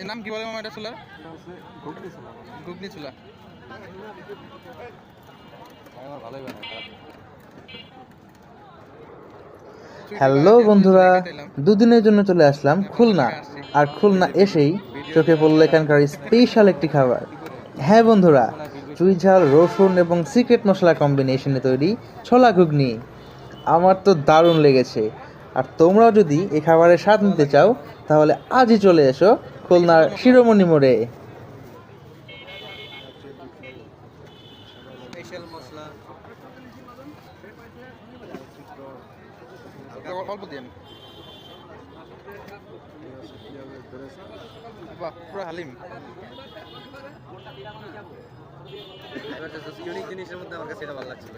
এর নাম কি বলে মামা এটা চুলার? ঘুগনি চুলা। হ্যালো বন্ধুরা, দুদিনের জন্য চলে আসলাম খুলনা। আর খুলনা এসেই চোখে পড়লো এখানকার স্পেশাল একটি খাবার। হ্যাঁ বন্ধুরা, চুই ঝাল, রসুন এবং সিক্রেট মশলা কম্বিনেশনে তৈরি ছোলা ঘুগনি। আমার তো দারুণ লেগেছে। আর তোমরাও যদি এই খাবারের স্বাদ নিতে চাও তাহলে আজই চলে এসো খুলনার শিরোমণি মোড়ে। স্পেশাল মশলা অল্প দিন। বাহ, পুরো হালিম। ইউনিক জিনিসের মধ্যে আমার কাছে এটা ভালো লাগছিল।